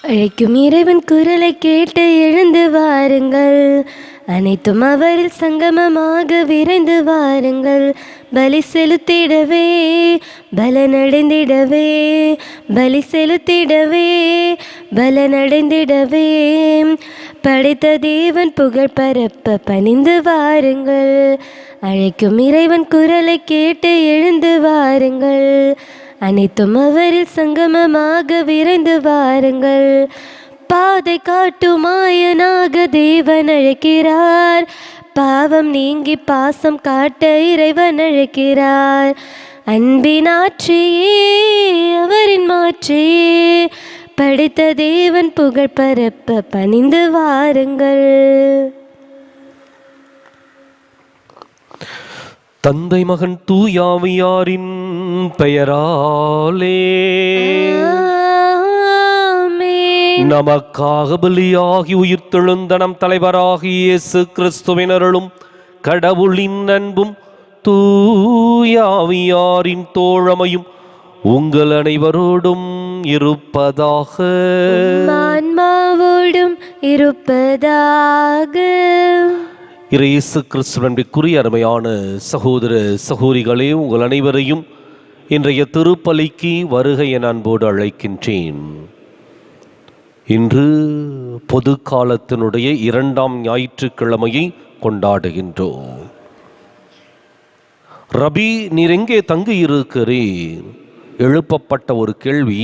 அழைக்கும் இறைவன் குரலை கேட்டு எழுந்து வாருங்கள், அனைத்தும் அவரில் சங்கமமாக விரைந்து வாருங்கள். பலி செலுத்திடவே பலனடைந்திடவே, பலி செலுத்திடவே பலனடைந்திடவே, படைத்த தேவன் புகழ் பரப்ப பணிந்து வாருங்கள். அழைக்கும் இறைவன் குரலை கேட்டு எழுந்து வாருங்கள், அனைத்தும் அவரில் சங்கமமாக விரைந்து வாருங்கள். பாதை காட்டுமாயனாக தேவன் அழைக்கிறார், பாவம் நீங்கி பாசம் காட்ட இறைவன் அழைக்கிறார். அன்பின் ஆற்றியே அவரின் மாற்றியே, படைத்த தேவன் புகழ் பரப்ப பணிந்து வாருங்கள். தந்தை மகன் தூயாவியாரின் பெயராலே நமக்காக பலியாகி உயிர்த்தெழுந்த நம் தலைவராகி இயேசு கிறிஸ்துவின் அருளும் கடவுளின் அன்பும் தூயாவியாரின் தோழமையும் உங்கள் அனைவரோடும் இருப்பதாக. ஆன்மாவோடும் இருப்பதாக. இயேசு கிறிஸ்துவிற்குரிய அருமையான சகோதர சகோதரிகளே, உங்கள் அனைவரையும் இன்றைய திருப்பலிக்கு வருகை என அன்போடு அழைக்கின்றேன். இன்று பொது காலத்தினுடைய 2ஆம் ஞாயிற்றுக்கிழமையை கொண்டாடுகின்றோம். ரபி, நீர் எங்கே தங்கி இருக்கிறீர்? எழுப்பப்பட்ட ஒரு கேள்வி.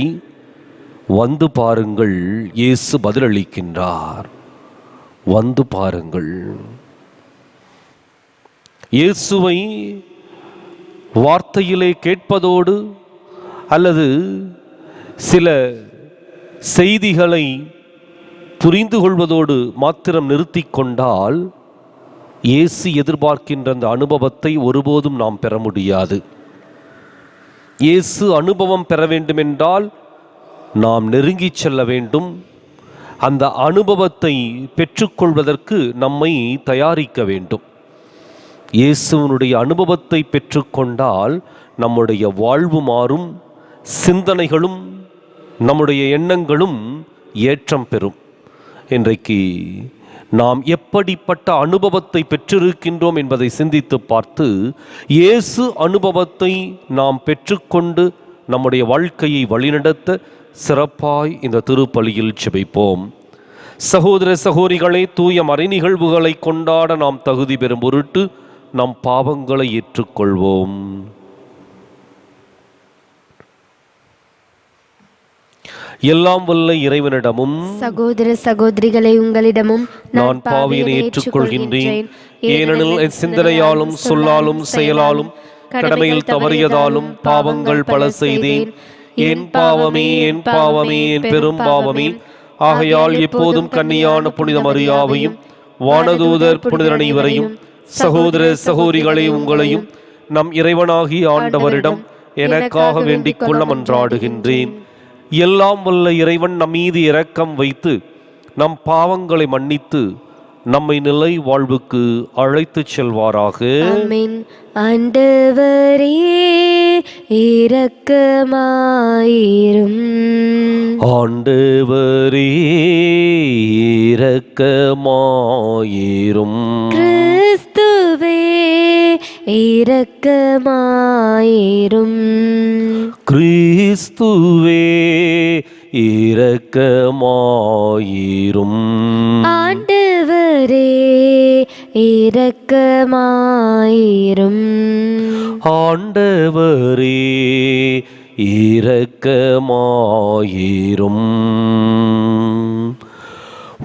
வந்து பாருங்கள், இயேசு பதிலளிக்கின்றார். வந்து பாருங்கள். இயேசுவை வார்த்தையிலே கேட்பதோடு அல்லது சில செய்திகளை புரிந்து கொள்வதோடு மாத்திரம் நிறுத்தி கொண்டால் இயேசு எதிர்பார்க்கின்ற அந்த அனுபவத்தை ஒருபோதும் நாம் பெற முடியாது. இயேசு அனுபவம் பெற வேண்டுமென்றால் நாம் நெருங்கி செல்ல வேண்டும். அந்த அனுபவத்தை பெற்றுக்கொள்வதற்கு நம்மை தயாரிக்க வேண்டும். இயேசுவினுடைய அனுபவத்தை பெற்றுக்கொண்டால் நம்முடைய வாழ்வு மாறும், சிந்தனைகளும் நம்முடைய எண்ணங்களும் ஏற்றம் பெறும். இன்றைக்கு நாம் எப்படிப்பட்ட அனுபவத்தை பெற்றிருக்கின்றோம் என்பதை சிந்தித்து பார்த்து, இயேசு அனுபவத்தை நாம் பெற்றுக்கொண்டு நம்முடைய வாழ்க்கையை வழிநடத்த சிறப்பாய் இந்த திருப்பலியில் ஜெபிப்போம். சகோதர சகோதரிகளே, தூய மறை நிகழ்வுகளை கொண்டாட நாம் தகுதி பெறும் பொருட்டு நம் பாவங்களை ஏற்றுக்கொள்வோம். எல்லாம் வல்ல இறைவனிடமும் சகோதர சகோதரிகளை உங்களிடமும் நான் பாவியனை ஏற்றுக்கொள்கின்றேன். ஏனெனில் என் சிந்தனையாலும் சொல்லாலும் செயலாலும் கடமையில் தவறியதாலும் பாவங்கள் பல செய்தேன். என் பாவமே, என் பாவமே, என் பெரும் பாவமே. ஆகையால் எப்போதும் கன்னியான புனித மரியாவையும் வானதூதர் புனிதர் அனைவரையும் சகோதர சகோதரிகளை உங்களையும் நம் இறைவனாகி ஆண்டவரிடம் எனக்காக வேண்டிக் கொள்ள மன்றாடுகின்றேன். எல்லாம் வல்ல இறைவன் நம் மீது இரக்கம் வைத்து நம் பாவங்களை மன்னித்து நம்மை நிலை வாழ்வுக்கு அழைத்து செல்வாராக. ஆமென். ஆண்டவரே இரக்கமாயிரும். ஆண்டவரே இரக்கமாயிரும். கிறிஸ்துவே இரக்கமாயிரும். கிறிஸ்துவே இரக்கமாயிரும். ஆண்டவரே இரக்கமாயிரும். ஆண்டவரே இரக்கமாயிரும்.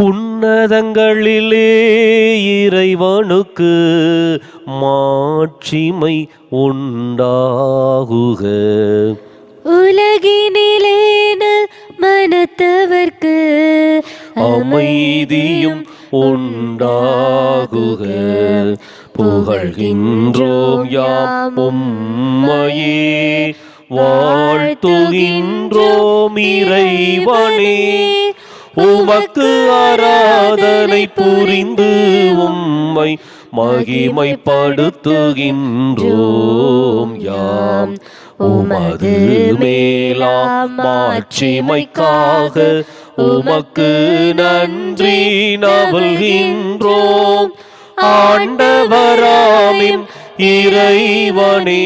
உன்னதங்களிலே இறைவனுக்கு மாட்சிமை உண்டாகுக. உலகினிலே மனத்தவர்க்கு அமைதியும் உண்டாகுக. புகழ்கின்றோம் யாம் உம்மையே, வாழ்த்துகின்றோம் இறைவனே. உமக்கு ஆராதனை புரிந்து உம்மை மகிமைப்படுத்துகின்றோம் யாம். உமது மேலாம் மாட்சிமைக்காக உமக்கு நன்றி நல்கின்றோம். ஆண்டவராமின் இறைவனே,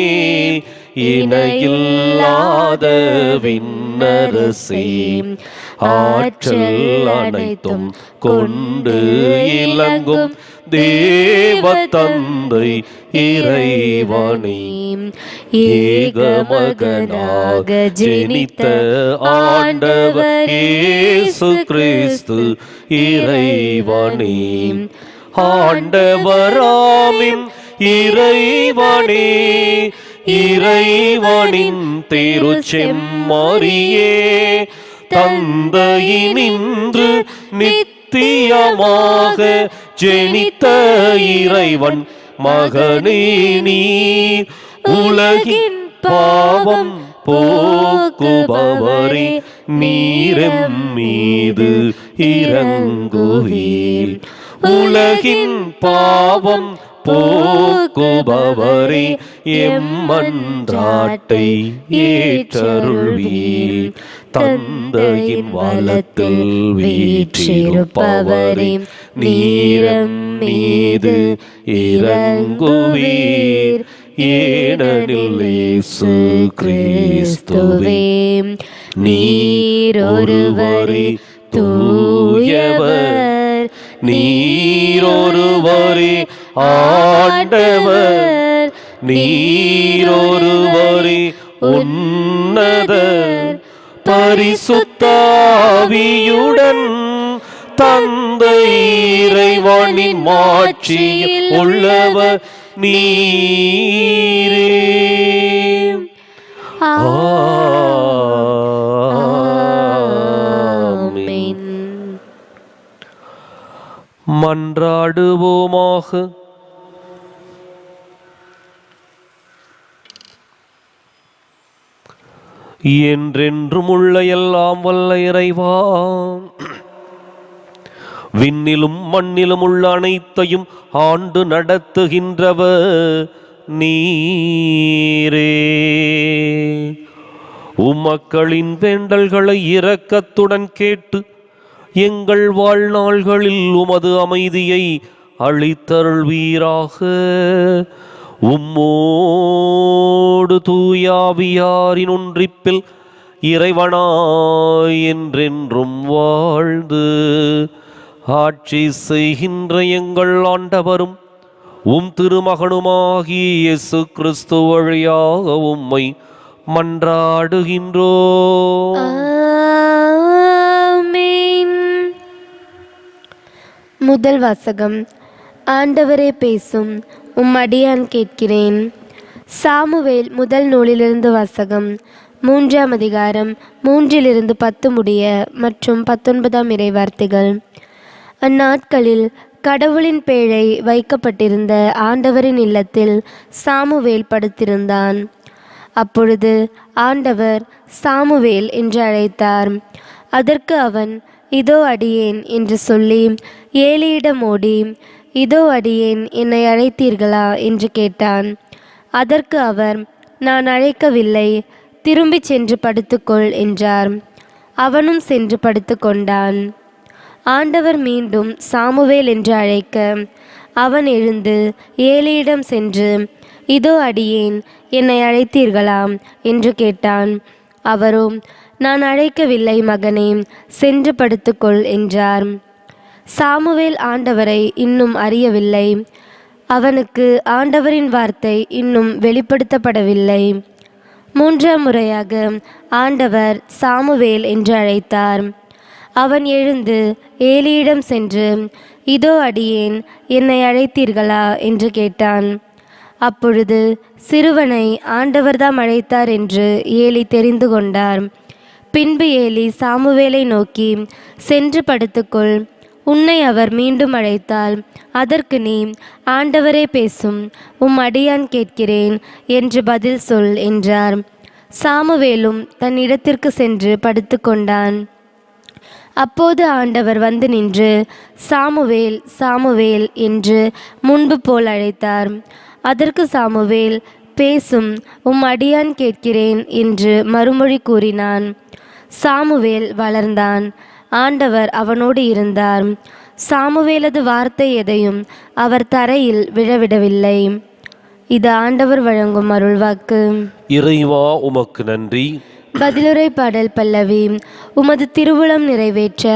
இணையில்லாத விண்ணரசே, ஆற்றல் அனைத்தும் கொண்டு இலங்கும் தேவ தந்தை இறைவனே, ஏகமகனாக ஜெனித்த ஆண்டவர் இயேசு கிறிஸ்து இறைவனே, ஆண்டவராமின் இறைவனே, இறைவனின் திருச்செம்மறியே, தந்தையினின்று நித்தியமாக ஜெனித்த இறைவன் மகனே நீர், உலகின் பாவம் போக்குபவரே, நீரெம் மீது இரங்குவீர். உலகின் பாவம் போக்குபவரே, எம்மன்றாட்டை ஏற்றருள்வீர். தந்தையின் வலத்தில் வீற்றிருப்பவரே, நீரெம் மீது இரங்குவீர். ஏனெனில் இயேசு கிறிஸ்துவே நீர் ஒருவரே தூயவர், நீர் ஒருவரே ஆண்டவர், நீர் ஒருவரே உன்னதர். பரிசுத்த ஆவியுடன் தந்தை இறைவனின் மாட்சியில் உள்ளவர் நீரே. ஆமென். மன்றாடுவோமாக. என்றென்றும் உள்ள எல்லாம் வல்ல இறைவா, விண்ணிலும் மண்ணிலும் உள்ள அனைத்தையும் ஆண்டு நடத்துகின்றவர் நீரே. உம்மக்களின் வேண்டல்களை இரக்கத்துடன் கேட்டு எங்கள் வாழ்நாள்களில் உமது அமைதியை அளித்தருள்வீராக. உம்மோடு தூயாவியாரின் ஒன்றிப்பில் இறைவனாய் என்றென்றும் வாழ்ந்து ஆட்சி செய்கின்ற எங்கள் ஆண்டவரும் உம் திருமகனுமாகிய இயேசு கிறிஸ்து வழியாக உம்மை மன்றாடுகின்றோம். ஆமென். முதல் வாசகம். ஆண்டவரே பேசும், உம் அடியான் கேட்கிறேன். சாமுவேல் முதல் நூலிலிருந்து வாசகம். 3ஆம் அதிகாரம் 3-10 முடிய மற்றும் 19ஆம் இறைவார்த்தைகள். அந்நாட்களில் கடவுளின் பேழை வைக்கப்பட்டிருந்த ஆண்டவரின் இல்லத்தில் சாமுவேல் படுத்திருந்தான். அப்பொழுது ஆண்டவர் சாமுவேல் என்று அழைத்தார். அதற்கு அவன், இதோ அடியேன் என்று சொல்லி ஏலியிடம் ஓடி, இதோ அடியேன், என்னை அழைத்தீர்களா என்று கேட்டான். அதற்கு அவர், நான் அழைக்கவில்லை, திரும்பிச் சென்று படுத்துக்கொள் என்றார். அவனும் சென்று படுத்து கொண்டான். ஆண்டவர் மீண்டும் சாமுவேல் என்று அழைக்க அவன் எழுந்து ஏலியிடம் சென்று, இதோ அடியேன், என்னை அழைத்தீர்களா என்று கேட்டான். அவரோ, நான் அழைக்கவில்லை மகனே, சென்று படுத்துக்கொள் என்றார். சாமுவேல் ஆண்டவரை இன்னும் அறியவில்லை. அவனுக்கு ஆண்டவரின் வார்த்தை இன்னும் வெளிப்படுத்தப்படவில்லை. 3ஆம் முறையாக ஆண்டவர் சாமுவேல் என்று அழைத்தார். அவன் எழுந்து ஏலியிடம் சென்று, இதோ அடியேன், என்னை அழைத்தீர்களா என்று கேட்டான். அப்பொழுது சிறுவனை ஆண்டவர்தாம் அழைத்தார் என்று ஏலி தெரிந்து கொண்டார். பின்பு ஏலி சாமுவேலை நோக்கி, சென்று படுத்துக்கொள், உன்னை அவர் மீண்டும் அழைத்தால் அதற்கு நீ, ஆண்டவரே பேசும், உம் அடியான் கேட்கிறேன் என்று பதில் சொல் என்றார். சாமுவேலும் தன் இடத்திற்கு சென்று படுத்து கொண்டான். அப்போது ஆண்டவர் வந்து நின்று, சாமுவேல், சாமுவேல் என்று முன்பு போல் அழைத்தார். அதற்கு சாமுவேல், பேசும், உம் அடியான் கேட்கிறேன் என்று மறுமொழி கூறினான். சாமுவேல் வளர்ந்தான். ஆண்டவர் அவனோடு இருந்தார். சாமுவேலது வார்த்தை எதையும் அவர் தரையில் விழவிடவில்லை. இது ஆண்டவர் வழங்கும் அருள்வாக்கு. இறைவா உமக்கு நன்றி. பதிலுரை பாடல் பல்லவி. உமது திருவுளம் நிறைவேற்ற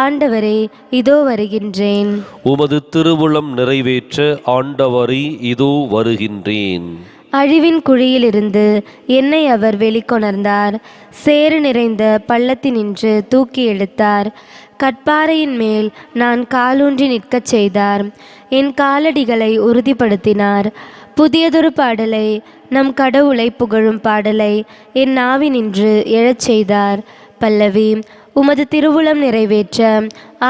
ஆண்டவரே இதோ வருகின்றேன். உமது திருவுளம் நிறைவேற்ற ஆண்டவரே இதோ வருகின்றேன். அழிவின் குழியிலிருந்து என்னை அவர் வெளிக்கொணர்ந்தார். சேறு நிறைந்த பள்ளத்தினின்று தூக்கி எடுத்தார். கற்பாறையின் மேல் நான் காலூன்றி நிற்கச் செய்தார். என் காலடிகளை உறுதிப்படுத்தினார். புதியதொரு பாடலை, நம் கடவுளை புகழும் பாடலை என் நாவினின்று எழச் செய்தார். பல்லவி. உமது திருவுளம் நிறைவேற்ற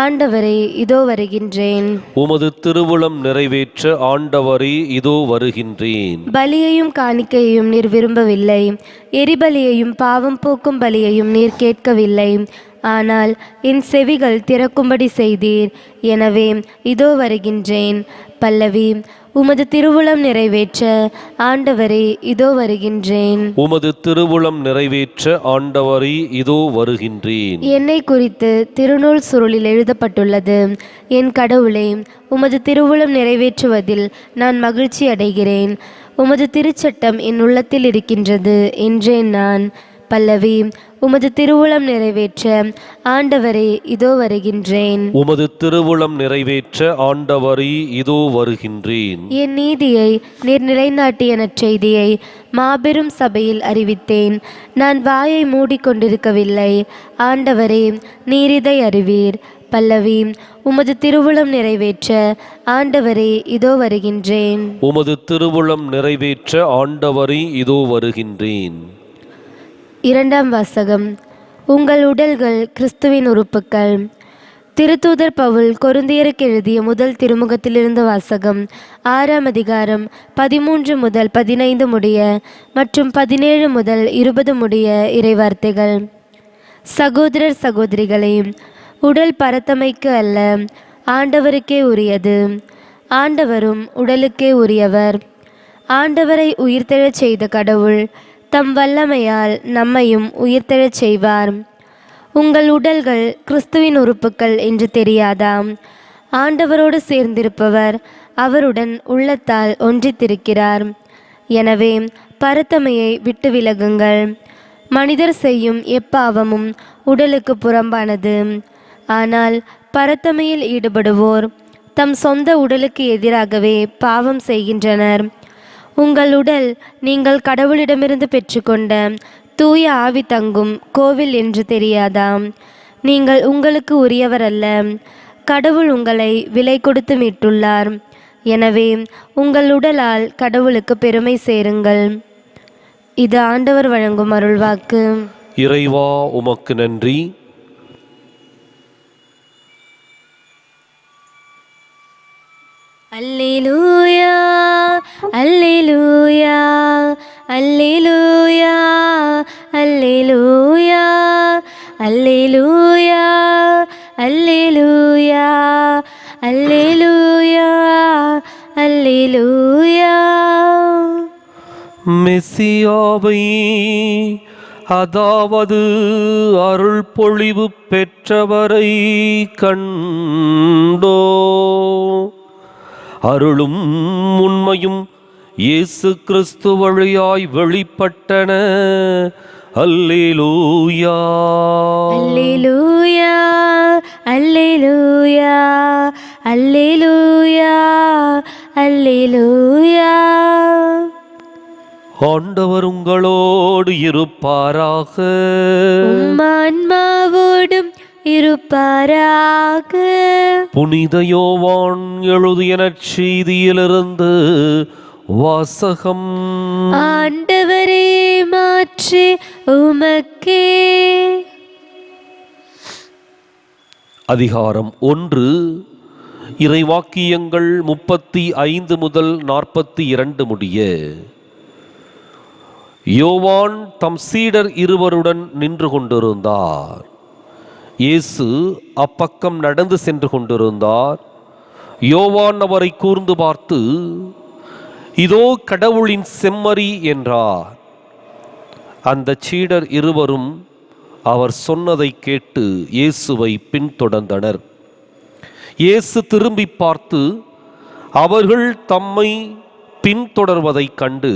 ஆண்டவரே இதோ வருகின்றேன். உமது திருவுளம் நிறைவேற்ற ஆண்டவரே இதோ வருகின்றேன். பலியையும் காணிக்கையையும் நீர் விரும்பவில்லை. எரிபலியையும் பாவம் போக்கும் பலியையும் நீர் கேட்கவில்லை. ஆனால் என் செவிகள் திறக்கும்படி செய்தீர். எனவே இதோ வருகின்றேன். பல்லவி. உமது திருவுளம் நிறைவேற்ற ஆண்டவரே இதோ வருகின்றேன். உமது திருவுளம் நிறைவேற்ற ஆண்டவரே இதோ வருகின்றேன். என்னை குறித்து திருநூல் சுருளில் எழுதப்பட்டுள்ளது. என் கடவுளே, உமது திருவுளம் நிறைவேற்றுவதில் நான் மகிழ்ச்சி அடைகிறேன். உமது திருச்சட்டம் என் உள்ளத்தில் இருக்கின்றது என்றேன் நான். பல்லவி. உமது திருவுளம் நிறைவேற்ற ஆண்டவரே இதோ வருகின்றேன். உமது திருவுளம் நிறைவேற்ற ஆண்டவரே இதோ வருகின்றேன். என் நீதியை நீர் நிலைநாட்டிய நற்செய்தியை மாபெரும் சபையில் அறிவித்தேன். நான் வாயை மூடிக்கொண்டிருக்கவில்லை. ஆண்டவரே, நீர் இதை அறிவீர். பல்லவி. உமது திருவுளம் நிறைவேற்ற ஆண்டவரே இதோ வருகின்றேன். உமது திருவுளம் நிறைவேற்ற ஆண்டவரே இதோ வருகின்றேன். இரண்டாம் வாசகம். உங்கள் உடல்கள் கிறிஸ்துவின் உறுப்புக்கள். திருத்தூதர் பவுல் கொரிந்தியருக்கு எழுதிய முதல் திருமுகத்திலிருந்து வாசகம். 6ஆம் அதிகாரம் 13 முதல் 15 முடிய மற்றும் 17 முதல் 20 முடிய இறைவார்த்தைகள். சகோதரர் சகோதரிகளே, உடல் பரத்தமைக்கு அல்ல, ஆண்டவருக்கே உரியது. ஆண்டவரும் உடலுக்கே உரியவர். ஆண்டவரை உயிர்த்தெழச் செய்த கடவுள் தம் வல்லமையால் நம்மையும் உயிர்த்தெழச் செய்வார். உங்கள் உடல்கள் கிறிஸ்துவின் உறுப்புக்கள் என்று தெரியாதாம்? ஆண்டவரோடு சேர்ந்திருப்பவர் அவருடன் உள்ளத்தால் ஒன்றித்திருக்கிறார். எனவே பரத்தமையை விட்டு விலகுங்கள். மனிதர் செய்யும் எப்பாவமும் உடலுக்கு புறம்பானது. ஆனால் பரத்தமையில் ஈடுபடுவோர் தம் சொந்த உடலுக்கு எதிராகவே பாவம் செய்கின்றனர். உங்கள் உடல் நீங்கள் கடவுளிடமிருந்து பெற்றுக்கொண்ட தூய ஆவி தங்கும் கோவில் என்று தெரியாதாம்? நீங்கள் உங்களுக்கு உரியவர் அல்ல, கடவுள் உங்களை விலை கொடுத்து மீட்டுள்ளார். எனவே உங்கள் உடலால் கடவுளுக்கு பெருமை சேருங்கள். இது ஆண்டவர் வழங்கும் அருள்வாக்கு. இறைவா உமக்கு நன்றி. அல்லேலூயா, அல்லேலூயா, அல்லேலூயா, அல்லேலூயா, அல்லேலூயா, அல்லேலூயா, அல்லேலூயா, அல்லேலூயா. மெசியாவை, அதாவது அருள் பொழிவு பெற்றவரை கண்டோ. அருளும் உண்மையும் இயேசு கிறிஸ்து வழியாய் வெளிப்பட்டன. அல்லேலூயா, அல்லேலூயா, அல்லேலூயா, அல்லேலூயா, அல்லேலூயா. ஆண்டவர் உங்களோடு இருப்பாராக. உம் ஆன்மாவோடும் இருப்பாராக. புனித யோவான் எழுதிய நற்செய்தியிலிருந்து வாசகம். ஆண்டவரே, மாற்றி உமக்கே. அதிகாரம் 1. இறைவாக்கியங்கள் 35 முதல் 42 முடிய. யோவான் தம் சீடர் இருவருடன் நின்று கொண்டிருந்தார். இயேசு அப்பக்கம் நடந்து சென்று கொண்டிருந்தார். யோவான் அவரை கூர்ந்து பார்த்து, இதோ கடவுளின் செம்மறி என்றார். அந்த சீடர் இருவரும் அவர் சொன்னதை கேட்டு இயேசுவை பின்தொடர்ந்தனர். இயேசு திரும்பி பார்த்து அவர்கள் தம்மை பின்தொடர்வதைக் கண்டு,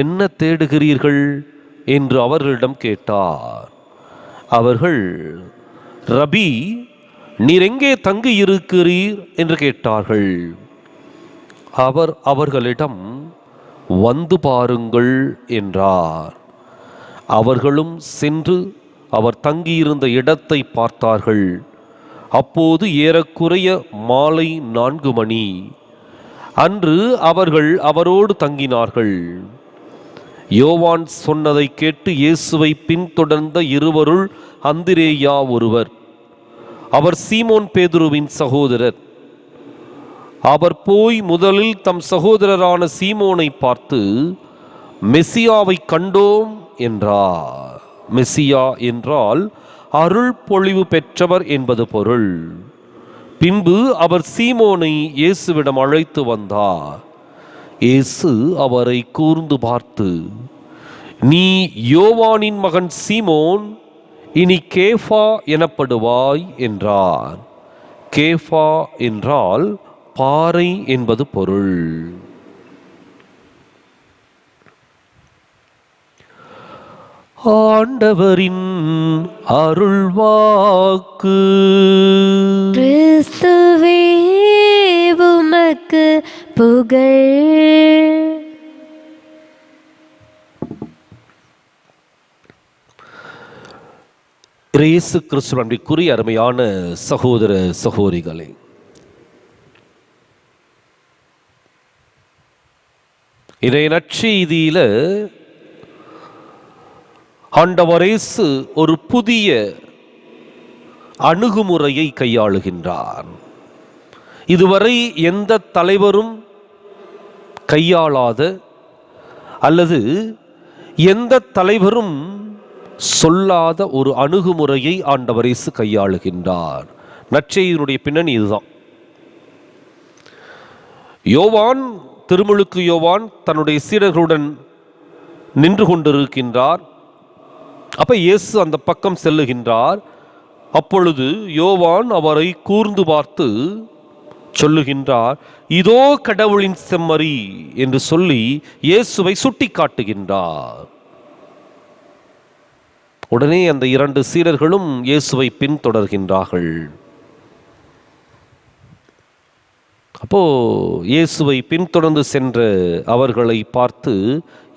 என்ன தேடுகிறீர்கள் என்று அவர்களிடம் கேட்டார். அவர்கள், ரபி, நீர் எங்கே தங்கி இருக்கிறீர் என்று கேட்டார்கள். அவர் அவர்களிடம், வந்து பாருங்கள் என்றார். அவர்களும் சென்று அவர் தங்கியிருந்த இடத்தை பார்த்தார்கள். அப்போது ஏறக்குறைய மாலை 4 மணி. அன்று அவர்கள் அவரோடு தங்கினார்கள். யோவான் சொன்னதை கேட்டு இயேசுவை பின்தொடர்ந்த இருவருள் அந்திரேயா ஒருவர். அவர் சீமோன் பேதுருவின் சகோதரர். அவர் போய் முதலில் தம் சகோதரரான சீமோனை பார்த்து, மெசியாவை கண்டோம் என்றார். மெசியா என்றால் அருள் பொழிவு பெற்றவர் என்பது பொருள். பின்பு அவர் சீமோனை இயேசுவிடம் அழைத்து வந்தார். இயேசு அவரை கூர்ந்து பார்த்து, நீ யோவானின் மகன் சீமோன், இனி கேஃபா எனப்படுவாய் என்றார். கேஃபா என்றால் பாறை என்பது பொருள். ஆண்டவரின் அருள்வாக்கு. கிறிஸ்துவே உமக்கு புகழ். இயேசு கிறிஸ்துவின் அன்பிற்குரிய அருமையான சகோதர சகோதரிகளே, இன்றைய நற்செய்தியில ஆண்டவர் இயேசு ஒரு புதிய அணுகுமுறையை கையாளுகின்றார். இதுவரை எந்த தலைவரும் கையாளாத அல்லது எந்த தலைவரும் சொல்லாத ஒரு அணுகுமுறையை ஆண்டவர் இயேசு கையாளுகின்றார். நற்செய்தியினுடைய பின்னணி இதுதான். யோவான், திருமுழுக்கு யோவான் தன்னுடைய சீடர்களுடன் நின்று கொண்டிருக்கின்றார். அப்ப இயேசு அந்த பக்கம் செல்லுகின்றார். அப்பொழுது யோவான் அவரை கூர்ந்து பார்த்து சொல்லுகின்றார், இதோ கடவுளின் செம்மறி என்று சொல்லி இயேசுவை சுட்டி காட்டுகின்றார். உடனே அந்த 2 சீடர்களும் இயேசுவை பின்தொடர்கின்றார்கள். அப்போ இயேசுவை பின்தொடர்ந்து சென்ற அவர்களை பார்த்து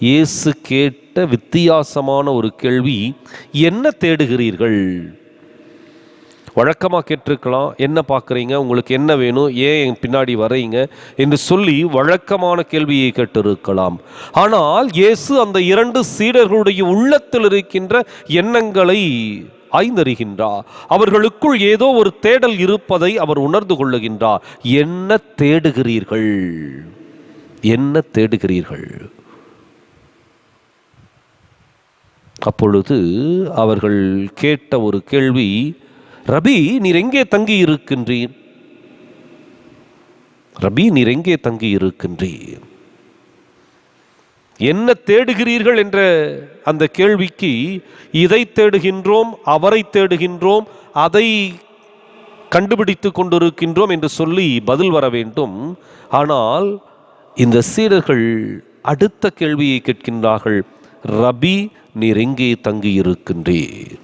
இயேசு கேட்ட வித்தியாசமான ஒரு கேள்வி, என்ன தேடுகிறீர்கள்? வழக்கமாக கேட்டிருக்கலாம், என்ன பார்க்குறீங்க, உங்களுக்கு என்ன வேணும், ஏன் என் பின்னாடி வர்றீங்க என்று சொல்லி வழக்கமான கேள்வியை கேட்டிருக்கலாம். ஆனால் இயேசு அந்த 2 சீடர்களுடைய உள்ளத்தில் இருக்கின்ற எண்ணங்களை ஆய்ந்தறிகின்றார். அவர்களுக்குள் ஏதோ ஒரு தேடல் இருப்பதை அவர் உணர்ந்து கொள்ளுகின்றார். என்ன தேடுகிறீர்கள்? என்ன தேடுகிறீர்கள்? அப்பொழுது அவர்கள் கேட்ட ஒரு கேள்வி, ரபி, நீர் எங்கே தங்கி இருக்கின்றீர்? ரபி, நீர் எங்கே தங்கி இருக்கின்றீர்? என்ன தேடுகிறீர்கள் என்ற அந்த கேள்விக்கு, இதை தேடுகின்றோம், அவரை தேடுகின்றோம், அதை கண்டுபிடித்து கொண்டிருக்கின்றோம் என்று சொல்லி பதில் வர வேண்டும். ஆனால் இந்த சீடர்கள் அடுத்த கேள்வியை கேட்கின்றார்கள், ரபி, நீர் எங்கே தங்கி இருக்கின்றீர்?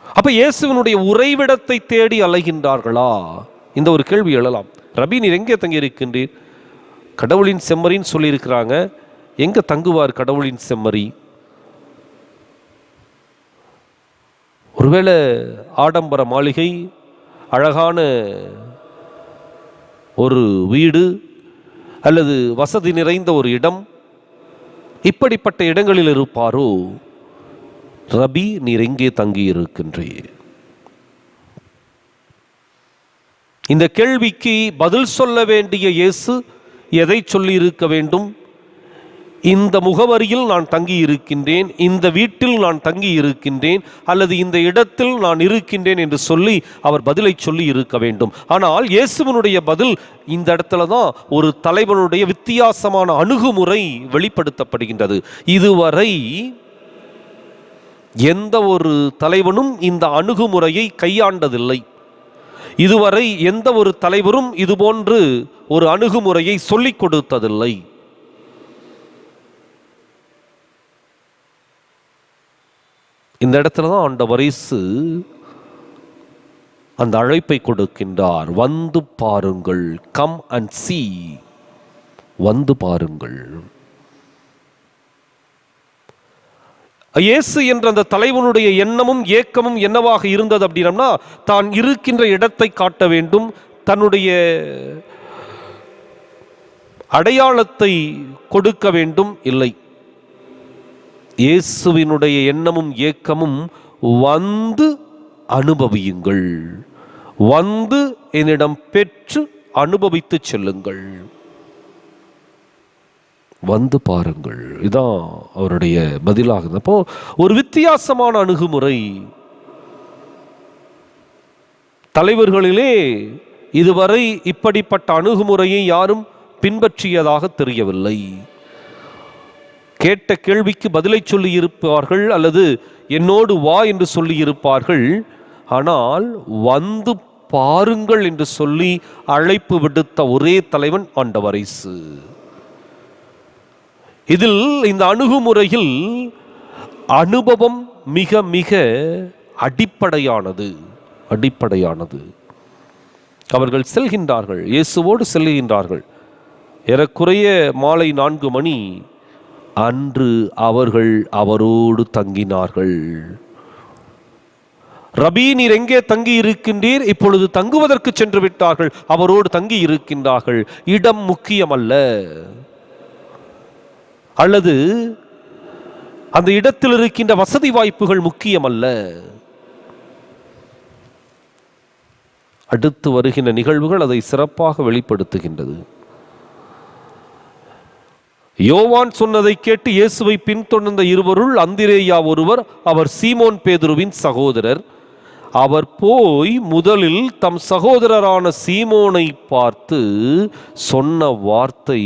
அப்ப இயேசுவினுடைய உறைவிடத்தை தேடி அலைகின்றார்களா? இந்த ஒரு கேள்வி எழலாம். ரபி, நீர் எங்கே தங்கி இருக்கின்றீர்? கடவுளின் செம்மறின்னு சொல்லியிருக்கிறாங்க, எங்க தங்குவார் கடவுளின் செம்மறி? ஒருவேளை ஆடம்பர மாளிகை, அழகான ஒரு வீடு அல்லது வசதி நிறைந்த ஒரு இடம், இப்படிப்பட்ட இடங்களில் இருப்பாரோ? ரபி, நீர் எங்கே தங்கி இருக்கின்றீர்? இந்த கேள்விக்கு பதில் சொல்ல வேண்டிய இயேசு எதை சொல்லி இருக்க வேண்டும்? இந்த முகவரியில் நான் தங்கி இருக்கின்றேன், இந்த வீட்டில் நான் தங்கி இருக்கின்றேன், அல்லது இந்த இடத்தில் நான் இருக்கின்றேன் என்று சொல்லி அவர் பதிலை சொல்லி இருக்க வேண்டும். ஆனால் இயேசுவினுடைய பதில் இந்த இடத்துல தான் ஒரு தலைவனுடைய வித்தியாசமான அணுகுமுறை வெளிப்படுத்தப்படுகின்றது. இதுவரை எந்த ஒரு தலைவனும் இந்த அணுகுமுறையை கையாண்டதில்லை. இதுவரை எந்த ஒரு தலைவரும் இதுபோன்று ஒரு அணுகுமுறையை சொல்லிக் கொடுத்ததில்லை. இந்த இடத்துல தான் ஆண்டவர் இயேசு அந்த அழைப்பை கொடுக்கின்றார். வந்து பாருங்கள், கம் அண்ட் see, வந்து பாருங்கள். இயேசு என்ற அந்த தலைவனுடைய எண்ணமும் ஏக்கமும் என்னவாக இருந்தது அப்படின்னா, தான் இருக்கின்ற இடத்தை காட்ட வேண்டும், தன்னுடைய அடையாளத்தை கொடுக்க வேண்டும். இல்லை, இயேசுவினுடைய எண்ணமும் ஏக்கமும் வந்து அனுபவியுங்கள், வந்து என்னிடம் பெற்று அனுபவித்து செல்லுங்கள், வந்து பாருங்கள். இதான் அவருடைய பதிலாகுது. அப்போ ஒரு வித்தியாசமான அணுகுமுறை. தலைவர்களிலே இதுவரை இப்படிப்பட்ட அணுகுமுறையை யாரும் பின்பற்றியதாக தெரியவில்லை. கேட்ட கேள்விக்கு பதிலை சொல்லி இருப்பார்கள், அல்லது என்னோடு வா என்று சொல்லி இருப்பார்கள். ஆனால் வந்து பாருங்கள் என்று சொல்லி அழைப்பு விடுத்த ஒரே தலைவன் ஆண்டவர் இயேசு. இதில் இந்த அணுகுமுறையில் அனுபவம் மிக மிக அடிப்படையானது. அவர்கள் செல்கின்றார்கள், இயேசுவோடு செல்கின்றார்கள். ஏறக்குறைய மாலை 4 மணி. அன்று அவர்கள் அவரோடு தங்கினார்கள். ரபி, நீர் எங்கே தங்கி இருக்கின்றீர்? இப்பொழுது தங்குவதற்கு சென்று விட்டார்கள், அவரோடு தங்கி இருக்கின்றார்கள். இடம் முக்கியமல்ல, அல்லது அந்த இடத்தில் இருக்கின்ற வசதி வாய்ப்புகள் முக்கியமல்ல. அடுத்து வருகின்ற நிகழ்வுகள் அதை சிறப்பாக வெளிப்படுத்துகின்றது. யோவான் சொன்னதை கேட்டு இயேசுவை பின்தொடர்ந்த இருவருள் அந்திரேயா ஒருவர், அவர் சீமோன் பேதுருவின் சகோதரர். அவர் போய் முதலில் தம் சகோதரரான சீமோனை பார்த்து சொன்ன வார்த்தை,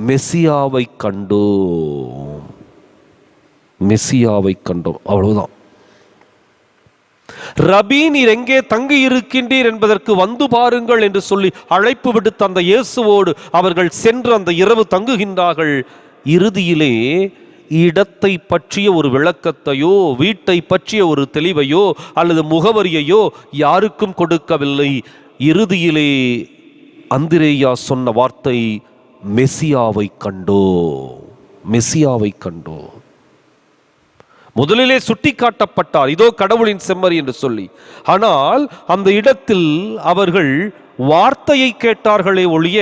மெசியாவை கண்டோம், மெசியாவை கண்டோம். அவ்வளவுதான். ரபி, நீர் எங்கே தங்கி இருக்கின்றீர் என்பதற்கு வந்து பாருங்கள் என்று சொல்லி அழைப்பு விடுத்த அந்த இயேசுவோடு அவர்கள் சென்று அந்த இரவு தங்குகின்றார்கள். இறுதியிலே இடத்தை பற்றிய ஒரு விளக்கத்தையோ, வீட்டை பற்றிய ஒரு தெளிவையோ, அல்லது முகவரியையோ யாருக்கும் கொடுக்கவில்லை. இறுதியிலே அந்திரேயா சொன்ன வார்த்தை, மெசியாவை கண்டோ, மெசியாவை கண்டோ. முதலிலே சுட்டி காட்டப்பட்டார், இதோ கடவுளின் செம்மறி என்று சொல்லி. ஆனால் அந்த இடத்தில் அவர்கள் வார்த்தையை கேட்டார்களே ஒழிய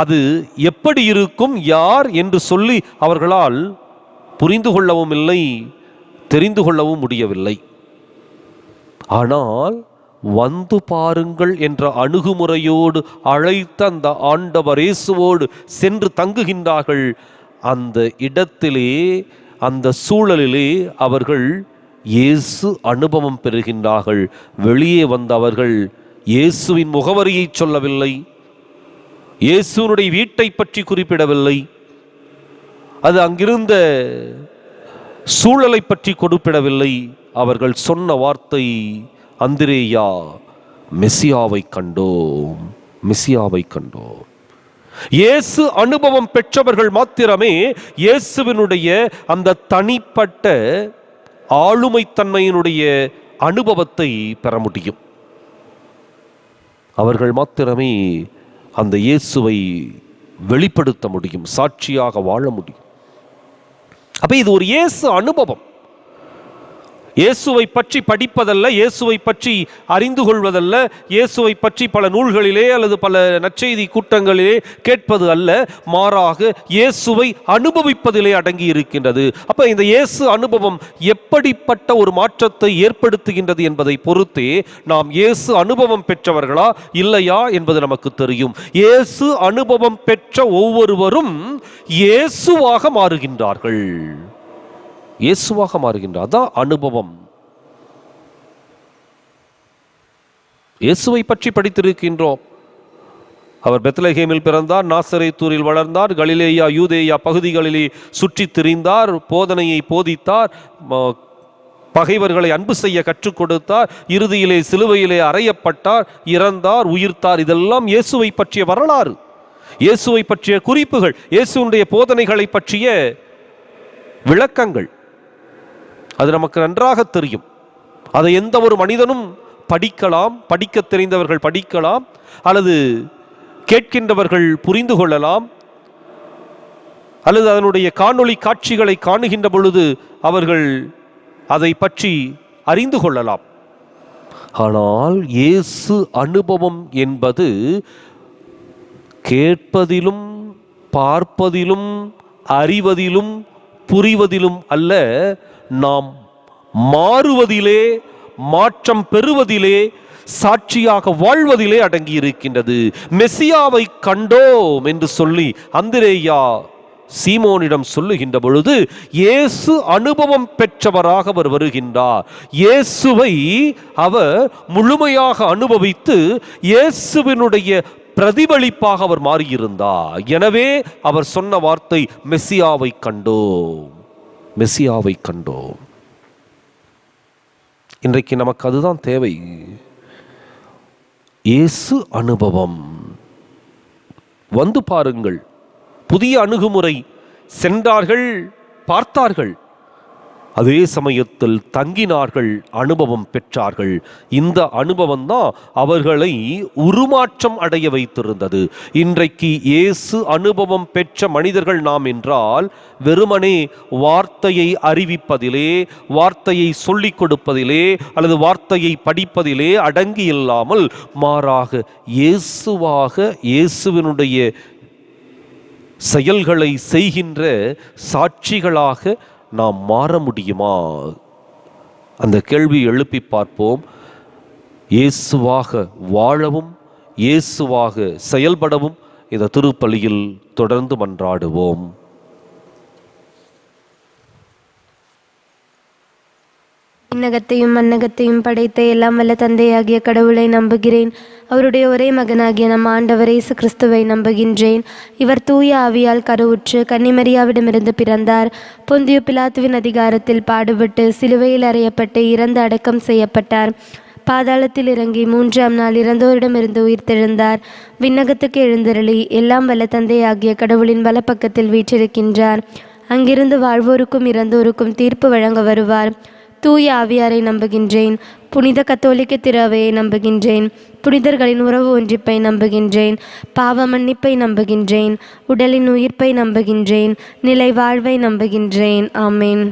அது எப்படி இருக்கும், யார் என்று சொல்லி அவர்களால் புரிந்து கொள்ளவும் இல்லை, தெரிந்து கொள்ளவும் முடியவில்லை. ஆனால் வந்து பாருங்கள் என்ற அணுகுமுறையோடு அழைத்த அந்த ஆண்டவர் இயேசுவோடு சென்று தங்குகின்றார்கள். அந்த இடத்திலே, அந்த சூழலிலே அவர்கள் இயேசு அனுபவம் பெறுகின்றார்கள். வெளியே வந்த அவர்கள் இயேசுவின் முகவரியை சொல்லவில்லை, இயேசுனுடைய வீட்டை பற்றி குறிப்பிடவில்லை, அது அங்கிருந்த சூழலை பற்றி குறிப்பிடவில்லை. அவர்கள் சொன்ன வார்த்தை, அந்திரேயா, மெசியாவை கண்டோம், மெசியாவை கண்டோம். இயேசு அனுபவம் பெற்றவர்கள் மாத்திரமே இயேசுவினுடைய அந்த தனிப்பட்ட ஆளுமைத்தன்மையினுடைய அனுபவத்தை பெற முடியும். அவர்கள் மாத்திரமே அந்த இயேசுவை வெளிப்படுத்த முடியும், சாட்சியாக வாழ முடியும். அப்ப இது ஒரு இயேசு அனுபவம். இயேசுவை பற்றி படிப்பதல்ல, இயேசுவை பற்றி அறிந்து கொள்வதல்ல, இயேசுவை பற்றி பல நூல்களிலே அல்லது பல நற்செய்தி கூட்டங்களிலே கேட்பது அல்ல, மாறாக இயேசுவை அனுபவிப்பதிலே அடங்கி இருக்கின்றது. அப்ப இந்த இயேசு அனுபவம் எப்படிப்பட்ட ஒரு மாற்றத்தை ஏற்படுத்துகின்றது என்பதை பொறுத்தே நாம் இயேசு அனுபவம் பெற்றவர்களா இல்லையா என்பது நமக்கு தெரியும். இயேசு அனுபவம் பெற்ற ஒவ்வொருவரும் இயேசுவாக மாறுகின்றார்கள், இயேசுவாக மாறுகின்றார். அதான் அனுபவம். இயேசுவை பற்றி படித்திருக்கின்றோம். அவர் பெத்லகேமில் பிறந்தார், நாசரேத்தூரில் வளர்ந்தார், கலிலேயா யூதேயா பகுதிகளிலே சுற்றித் திரிந்தார், போதனையை போதித்தார், பகைவர்களை அன்பு செய்ய கற்றுக் கொடுத்தார், இறுதியிலே சிலுவையிலே அறையப்பட்டார், இறந்தார், உயிர்த்தார். இதெல்லாம் இயேசுவை பற்றிய வரலாறு, இயேசுவை பற்றிய குறிப்புகள், இயேசுடைய போதனைகளை பற்றிய விளக்கங்கள். அது நமக்கு நன்றாக தெரியும். அதை எந்த ஒரு மனிதனும் படிக்கலாம், படிக்க தெரிந்தவர்கள் படிக்கலாம், அல்லது கேட்கின்றவர்கள் புரிந்து கொள்ளலாம், அல்லது அதனுடைய காணொளி காட்சிகளை காணுகின்ற பொழுது அவர்கள் அதை பற்றி அறிந்து கொள்ளலாம். ஆனால் இயேசு அனுபவம் என்பது கேட்பதிலும் பார்ப்பதிலும் அறிவதிலும் புரிவதிலும் அல்ல, நாம் மாறுவதிலே, மாற்றம் பெறுவதிலே, சாட்சியாக வாழ்வதிலே அடங்கி இருக்கின்றது. மெசியாவை கண்டோம் என்று சொல்லி அந்திரேயா சீமோனிடம் சொல்லுகின்ற பொழுது இயேசு அனுபவம் பெற்றவராக அவர் வருகின்றார். இயேசுவை அவர் முழுமையாக அனுபவித்து இயேசுவினுடைய பிரதிபலிப்பாக அவர் மாறியிருந்தார். எனவே அவர் சொன்ன வார்த்தை மெசியாவை கண்டோம், மெசியாவை கண்டோம். இன்றைக்கு நமக்கு அதுதான் தேவை, இயேசு அனுபவம். வந்து பாருங்கள், புதிய அணுகுமுறை. சென்றார்கள், பார்த்தார்கள், அதே சமயத்தில் தங்கினார்கள், அனுபவம் பெற்றார்கள். இந்த அனுபவம் தான் அவர்களை உருமாற்றம் அடைய வைத்திருந்தது. இன்றைக்கு இயேசு அனுபவம் பெற்ற மனிதர்கள் நாம் என்றால் வெறுமனே வார்த்தையை அறிவிப்பதிலே, வார்த்தையை சொல்லிக் கொடுப்பதிலே, அல்லது வார்த்தையை படிப்பதிலே அடங்கி இல்லாமல் மாறாக இயேசுவாக, இயேசுவினுடைய செயல்களை செய்கின்ற சாட்சிகளாக நாம் மாற முடியுமா? அந்த கேள்வி எழுப்பி பார்ப்போம். இயேசுவாக வாழவும், இயேசுவாக செயல்படவும் இந்த திருப்பலியில் தொடர்ந்து மன்றாடுவோம். விண்ணகத்தையும் மண்ணகத்தையும் படைத்த எல்லாம் வல்ல தந்தையாகிய கடவுளை நம்புகிறேன். அவருடைய ஒரே மகனாகிய நம் ஆண்டவர் இயேசு கிறிஸ்துவை நம்புகின்றேன். இவர் தூய ஆவியால் கருவுற்று கன்னிமரியாவிடமிருந்து பிறந்தார். பொந்தியு பிலாத்துவின் அதிகாரத்தில் பாடுபட்டு சிலுவையில் அறையப்பட்டு இறந்து அடக்கம் செய்யப்பட்டார். பாதாளத்தில் இறங்கி 3ஆம் நாள் இறந்தோரிடமிருந்து உயிர்த்தெழுந்தார். விண்ணகத்துக்கு எழுந்தருளி எல்லாம் வல்ல தந்தையாகிய கடவுளின் வலப்பக்கத்தில் வீற்றிருக்கின்றார். அங்கிருந்து வாழ்வோருக்கும் இறந்தோருக்கும் தீர்ப்பு வழங்க வருவார். தூய ஆவியாரை நம்புகின்றேன். புனித கத்தோலிக்க திரு அவையை நம்புகின்றேன். புனிதர்களின் உறவு ஒன்றிப்பை நம்புகின்றேன். பாவ மன்னிப்பை நம்புகின்றேன். உடலின் உயிர்ப்பை நம்புகின்றேன். நிலை வாழ்வை நம்புகின்றேன். ஆமேன்.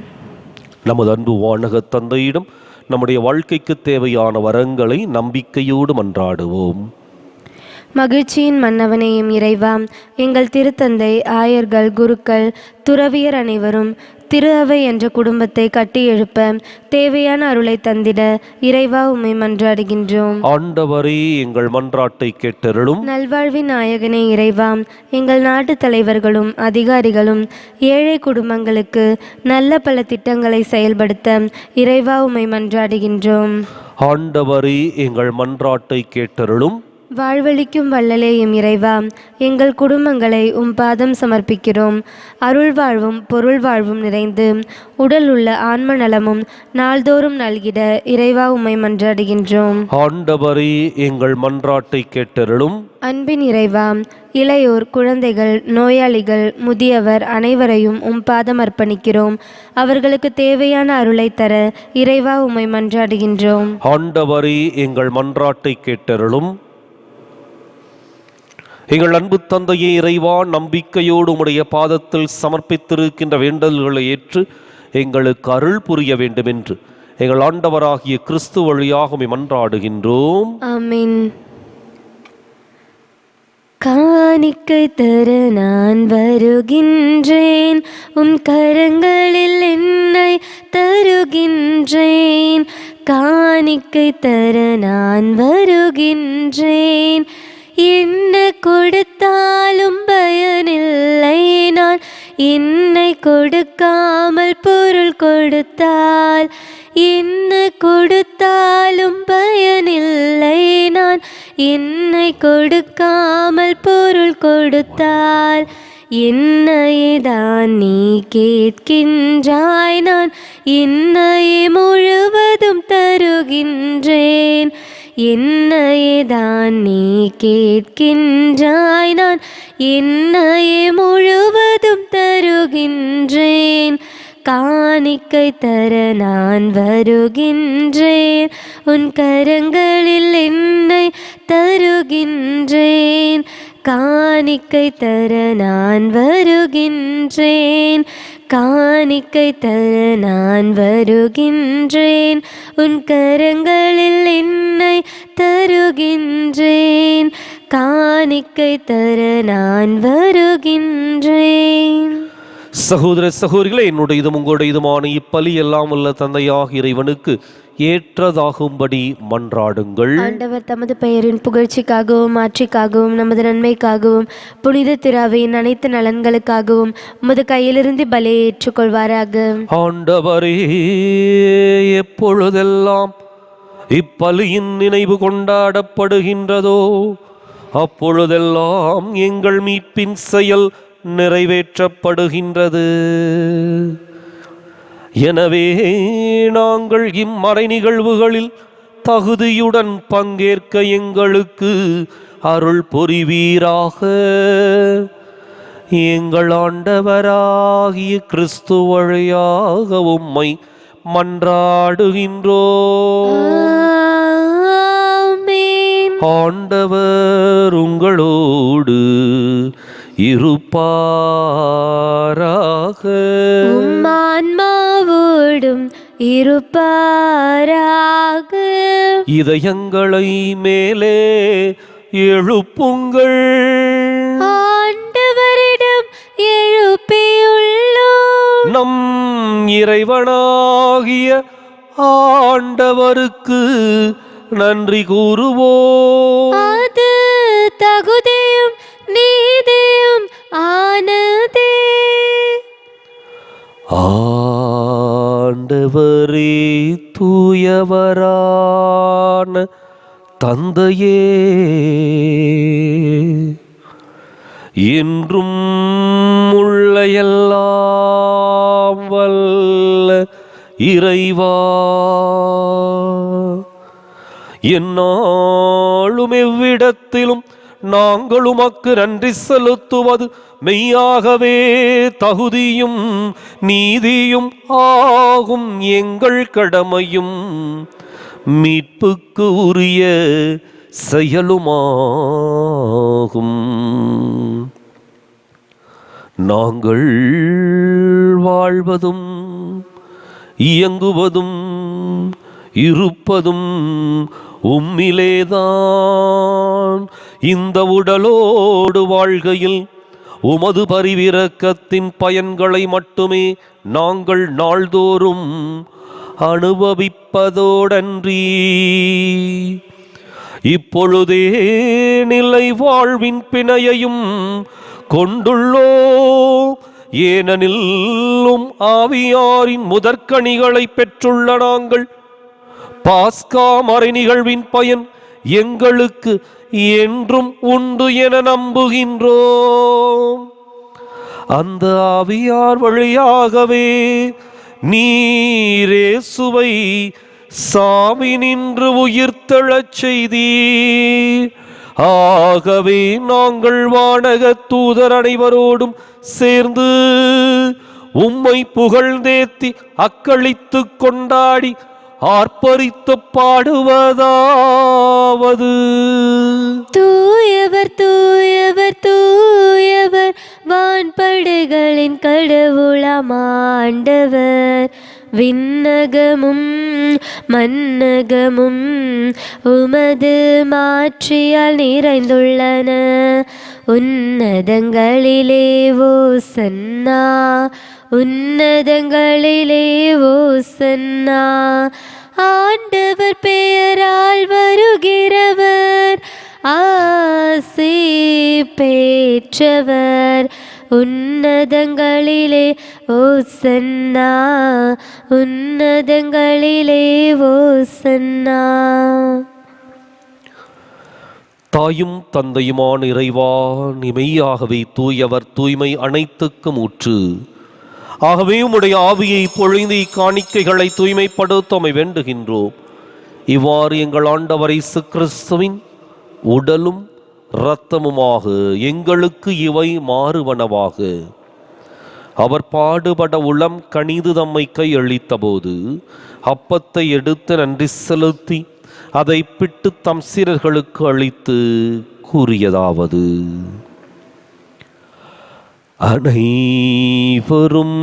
நமது அன்பு வானக தந்தையிடம் நம்முடைய வாழ்க்கைக்கு தேவையான வரங்களை நம்பிக்கையோடு மன்றாடுவோம். மகிழ்ச்சியின் மன்னவனையும் இறைவா, எங்கள் திருத்தந்தை, ஆயர்கள், குருக்கள், துறவியர் அனைவரும் திரு அவை என்ற குடும்பத்தை கட்டி எழுப்ப தேவையான அருளை தந்திட இறைவா உம்மை மன்றாடுகின்றோம். ஆண்டவரே, எங்கள் மன்றாட்டை கேட்டருளும். நல்வாழ்வின் நாயகனே இறைவா, எங்கள் நாட்டு தலைவர்களும் அதிகாரிகளும் ஏழை குடும்பங்களுக்கு நல்ல பல திட்டங்களை செயல்படுத்த இறைவா உம்மை மன்றாடுகின்றோம். ஆண்டவரே, எங்கள் மன்றாட்டை கேட்டருளும். வாழ்வளிக்கும் வள்ளலேயும் இறைவா, எங்கள் குடும்பங்களை உம் பாதம் சமர்ப்பிக்கிறோம். அருள் வாழ்வும் பொருள் வாழ்வும் நிறைந்து உடல் உள்ள ஆன்ம நலமும் நாள்தோறும் நல்கிட இறைவா உம்மை மன்றாடுகின்றோம். ஆண்டவரே, எங்கள் மன்றாட்டை கேட்டருளும். அன்பின் இறைவா, இளையோர், குழந்தைகள், நோயாளிகள், முதியவர் அனைவரையும் உம் பாதம் அர்ப்பணிக்கிறோம். அவர்களுக்கு தேவையான அருளை தர இறைவா உம்மை மன்றாடுகின்றோம். ஆண்டவரே, எங்கள் மன்றாட்டை கேட்டருளும். எங்கள் அன்பு தந்தையே இறைவா, நம்பிக்கையோடு உம்முடைய பாதத்தில் சமர்ப்பித்திருக்கின்ற வேண்டல்களை ஏற்று எங்களுக்கு அருள் புரிய வேண்டும் என்று எங்கள் ஆண்டவராகிய கிறிஸ்து வழியாக உம்மை மன்றாடுகின்றோம். ஆமென். காணிக்கை தர நான் வருகின்றேன், உம் கரங்களில் என்னை தருகின்றேன். காணிக்கை தர நான் வருகின்றேன், என்ன கொடுத்தாலும் பயனில்லை. நான் என்னை கொடுக்காமல் பொருள் கொடுத்தால், என்ன கொடுத்தாலும் பயனில்லை. நான் என்னை கொடுக்காமல் பொருள் கொடுத்தால் என்னையேதான் நீ கேட்கின்றாய், நான் என்னையே முழுவதும் தருகின்றேன். என்னையேதான் நீ கேட்கின்றாய், நான் என்னையே முழுவதும் தருகின்றேன். காணிக்கை தர நான் வருகின்றேன், உன் கரங்களில் என்னை தருகின்றேன். காணிக்கை தர நான் வருகின்றேன், காணிக்கை தர நான் வருகின்றேன். உன் கரங்களில் என்னை தருகின்றேன், காணிக்கை தர நான் வருகின்றேன். சகோதர சகோதரிகளே, என்னுடைய இதும் உங்களுடைய இதுமான இப்பலி எல்லாம் உள்ள தந்தையாக இறைவனுக்கு ஏற்றதாகும்படி மன்றாடுங்கள். ஆண்டவர் தமது பெயரின் புகழ்ச்சிக்காகவும் ஆட்சிக்காகவும் நமது நன்மைக்காகவும் புனித திராவையின் அனைத்து நலன்களுக்காகவும் உமது கையிலிருந்து பலியை ஏற்றுக்கொள்வாராக. ஆண்டவரே, எப்பொழுதெல்லாம் இப்பலியின் நினைவு கொண்டாடப்படுகின்றதோ அப்பொழுதெல்லாம் எங்கள் மீட்பின் செயல் நிறைவேற்றப்படுகின்றது. எனவே நாங்கள் இம்மறை நிகழ்வுகளில் தகுதியுடன் பங்கேற்க எங்களுக்கு அருள் புரிவீராக. எங்கள் ஆண்டவராகிய கிறிஸ்து வழியாக உம்மை மன்றாடுகின்றோம். ஆமென். ஆண்டவர் உங்களோடு இருப்பாராக. உம் ஆன்மாவோடும் இருப்பாராக. இதயங்களை மேலே எழுப்புங்கள். ஆண்டவரிடம் எழுப்பியுள்ளோம். நம் இறைவனாகிய ஆண்டவருக்கு நன்றி கூறுவோம். அது தகுதியும் நீதியும் ஆனதே. ஆண்டவரே, தூயவரான தந்தையே, என்றும் உள்ள எல்லாம் வல்ல இறைவா, எந்நாளும் எவ்விடத்திலும் நாங்கள் உமக்கு நன்றி செலுத்துவது மெய்யாகவே தகுதியும் நீதியும் ஆகும், எங்கள் கடமையும் மீட்புக்கு உரிய செயலுமாகும். நாங்கள் வாழ்வதும் இயங்குவதும் இருப்பதும் உம்மிலேதான். இந்த உடலோடு வாழ்கையில் உமது பரிவிரக்கத்தின் பயன்களை மட்டுமே நாங்கள் நாள்தோறும் அனுபவிப்பதோடன்றி இப்பொழுதே நிலை வாழ்வின் பிணையையும் கொண்டுள்ளோ. ஏனெனில் ஆவியாரின் முதற்கனிகளை பெற்றுள்ள நாங்கள் பாஸ்கா மறை நிகழ்வின் பயன் எங்களுக்கு என்றும் உண்டு என நம்புகின்றோம். அந்த ஆவியார் வழியாகவே நீர் இயேசுவை சாவி நின்று உயிர்த்தெழச் செய்தீர். ஆகவே நாங்கள் வானக தூதர் அனைவரோடும் சேர்ந்து உம்மை புகழ்ந்தேத்தி அக்களித்து கொண்டாடி ஆர்ப்பரித்து பாடுவதாவது: தூயவர் தூயவர் தூயவர், வான்படைகளின் கடவுளாம் ஆண்டவர். விண்ணகமும் மன்னகமும் உமது மாட்சியால் நிறைந்துள்ளன. உன்னதங்களிலே ஓசன்னா, உன்னதங்களிலே ஓசன்னா. ஆண்டவர் பெயரால் வருகிறவர் ஆசி பெற்றவர். உன்னதங்களிலே ஓசன்னா, உன்னதங்களிலே ஓசன்னா. தாயும் தந்தையுமான இறைவா, மெய்யாகவே தூயவர், தூய்மை அனைத்துக்கும் ஊற்று. ஆகவே உம்முடைய ஆவியை பொழிந்து இக்காணிக்கைகளை தூய்மைப்படுத்தமை வேண்டுகின்றோம். இவ்வாறு எங்கள் ஆண்டவர் இயேசு கிறிஸ்துவின் உடலும் இரத்தமுமாக எங்களுக்கு இவை மாறுவனவாக. அவர் பாடுபட உளம் கனிது தம்மை கையளித்த போது அப்பத்தை எடுத்து நன்றி செலுத்தி அதை பிட்டு தம் சீடர்களுக்கு அளித்து கூறியதாவது: அனைவரும்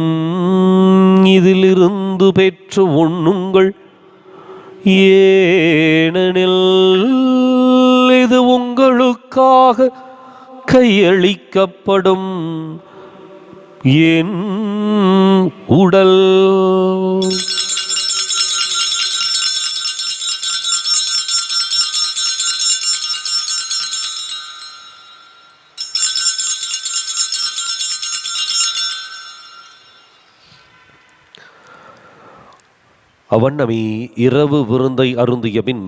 இதிலிருந்து பெற்று உண்ணுங்கள், ஏனெனில் இது உங்களுக்காக கையளிக்கப்படும் என் உடல். அவ்வண்ணமே இரவு விருந்தை அருந்திய பின்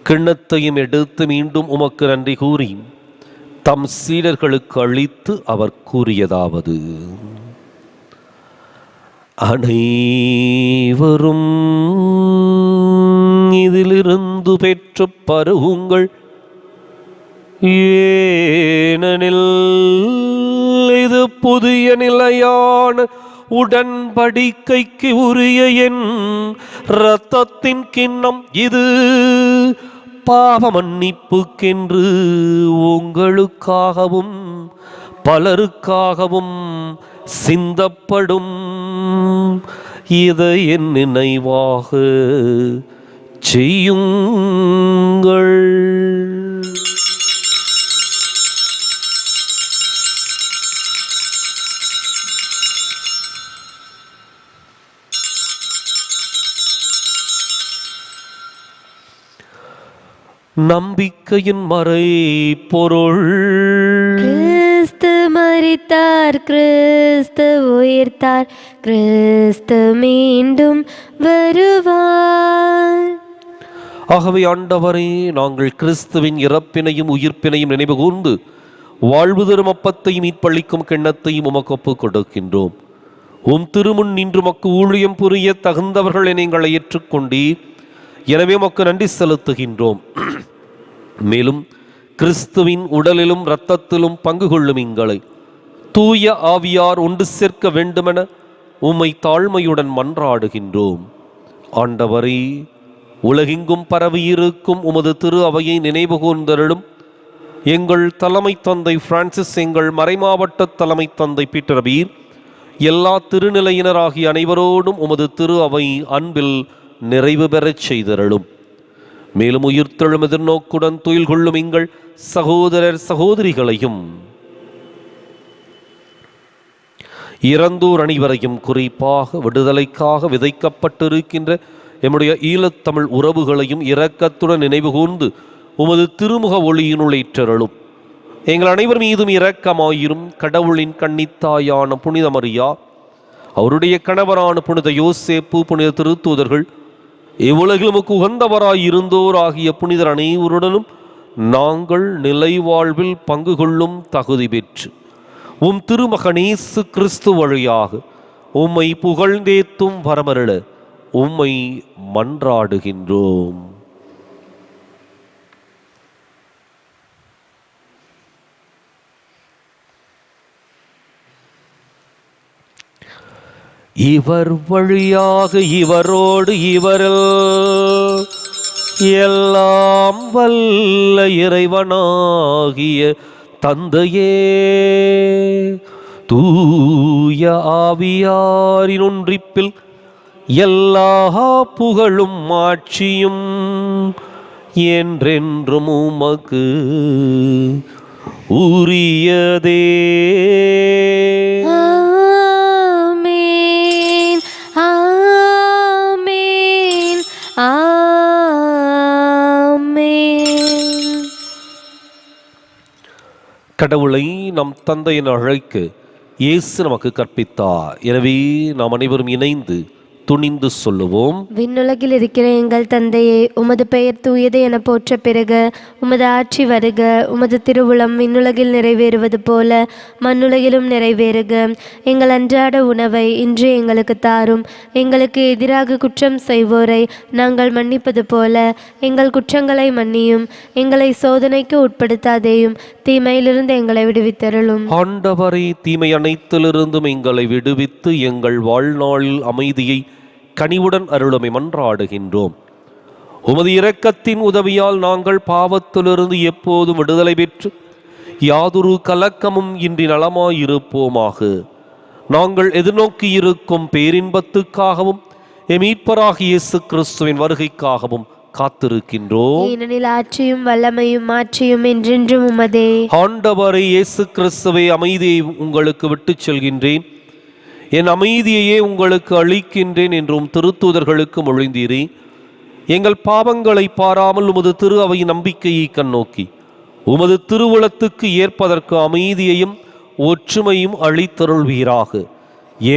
கிண்ணத்தையும் எடுத்து மீண்டும் உமக்கு நன்றி கூறி தம் சீடர்களுக்கு அளித்து அவர் கூறியதாவது: அனைவரும் இதிலிருந்து பெற்று பருகுங்கள், ஏனெனில் இது புதிய நிலையான உடன்படிக்கைக்கு உரிய என் இரத்தத்தின் கிண்ணம். இது பாவ மன்னிப்புக்கென்று உங்களுக்காகவும் பலருக்காகவும் சிந்தப்படும். இதை என் நினைவாக செய்யுங்கள். நம்பிக்கையின் மறை பொருள்: கிறிஸ்து மரித்தார், கிறிஸ்து உயிர்த்தார், கிறிஸ்து மீண்டும் வருவார். ஆகவே ஆண்டவரே, நாங்கள் கிறிஸ்துவின் இறப்பினையும் உயிர்ப்பினையும் நினைவு கூர்ந்து வாழ்வு தரும் அப்பத்தையும் மீட்பளிக்கும் கிண்ணத்தையும் உமக்கு ஒப்புக் கொடுக்கின்றோம். உம் திருமுன் நின்று மக்கு ஊழியம் புரிய தகுந்தவர்களை நீங்கள் ஏற்றுக்கொண்டீர். எனவே உமக்கு நன்றி செலுத்துகின்றோம். மேலும் கிறிஸ்துவின் உடலிலும் இரத்தத்திலும் பங்கு கொள்ளும் எங்களை தூய ஆவியார் ஒன்று சேர்க்க வேண்டுமென உம்மை தாழ்மையுடன் மன்றாடுகின்றோம். ஆண்டவரே, உலகெங்கும் பரவியிருக்கும் உமது திரு அவையை நினைவு கூர்ந்தருளும். எங்கள் தலைமை தந்தை பிரான்சிஸ், எங்கள் மறைமாவட்ட தலைமை தந்தை பீட்டர் பீர், எல்லா திருநிலையினராகிய அனைவரோடும் உமது திரு அவை அன்பில் நிறைவு பெறச் செய்தருளும். மேலும் உயிர்த்தெழும் எதிர்நோக்குடன் துயில் கொள்ளும் எங்கள் சகோதரர் சகோதரிகளையும் இறந்தோர் அனைவரையும், குறிப்பாக விடுதலைக்காக விதைக்கப்பட்டிருக்கின்ற எம்முடைய ஈழத்தமிழ் உறவுகளையும் இரக்கத்துடன் நினைவு கூர்ந்து உமது திருமுக ஒளியினுள் ஏற்றருளும். எங்கள் அனைவர் மீதும் இரக்கமாயிரும். கடவுளின் கன்னித்தாயான புனித மரியா, அவருடைய கணவரான புனித யோசேப்பு, புனித திருத்தூதர்கள், இவ்வுலகில் உமக்கு உகந்தவராய் இருந்தோர் ஆகிய புனிதர் அனைவருடனும் நாங்கள் நிலை வாழ்வில் பங்கு கொள்ளும் தகுதி பெற்று உம் திருமகனேசு கிறிஸ்து வழியாக உம்மை புகழ்ந்தேத்தும் வரமருள உம்மை மன்றாடுகின்றோம். இவர் வழியாக இவரோடு இவரில் எல்லாம் வல்ல இறைவனாகிய தந்தையே, தூய ஆவியாரின் ஒன்றிப்பில் எல்லா புகழும் ஆட்சியும் என்றென்றும் உமக்கு உரியதே. கடவுளை நம் தந்தை என அழைக்க இயேசு நமக்கு கற்பித்தார். எனவே நாம் அனைவரும் இணைந்து துணிந்து சொல்லுவோம். விண்ணுலகில் இருக்கிற எங்கள் தந்தையே, உமது பெயர் தூயது என போற்ற பிறக, உமது ஆட்சி வருக. உமது திருவுளம் விண்ணுலகில் நிறைவேறுவது போல மண்ணுலகிலும் நிறைவேறுக. எங்கள் அன்றாட உணவை இன்று எங்களுக்கு தாரும். எங்களுக்கு எதிராக குற்றம் செய்வோரை நாங்கள் மன்னிப்பது போல எங்கள் குற்றங்களை மன்னியும். எங்களை சோதனைக்கு உட்படுத்தாதேயும், தீமையிலிருந்து எங்களை விடுவித்தருளும். ஆண்டவரே, தீமை அனைத்திலிருந்தும் எங்களை விடுவித்து எங்கள் வாழ்நாளில் அமைதியை கனிவுடன் அருளுமை மன்றாடுகின்றோம். உமது இரக்கத்தின் உதவியால் நாங்கள் பாவத்திலிருந்து எப்போதும் விடுதலை பெற்று யாதொரு கலக்கமும் இன்றி நலமாயிருப்போமாக. நாங்கள் எதிர்நோக்கி இருக்கும் பேரின்பத்துக்காகவும் மீட்பராகிய இயேசு கிறிஸ்துவின் வருகைக்காகவும் காத்திருக்கின்றோம். ஏனெனில் ஆட்சியும் வல்லமையும் மாற்றியும் என்றென்றும் உமதே. ஆண்டவரே இயேசு கிறிஸ்துவே, அமைதியை உங்களுக்கு விட்டுச் செல்கின்றேன், என் அமைதியையே உங்களுக்கு அளிக்கின்றேன் என்றும் திருத்தூதர்களுக்கு மொழிந்தீரே. எங்கள் பாவங்களை பாராமல் உமது திரு அவையின் நம்பிக்கையை கண்ணோக்கி உமது திருவுளத்துக்கு ஏற்பதற்கு அமைதியையும் ஒற்றுமையும் அளித்தருள்வீராக.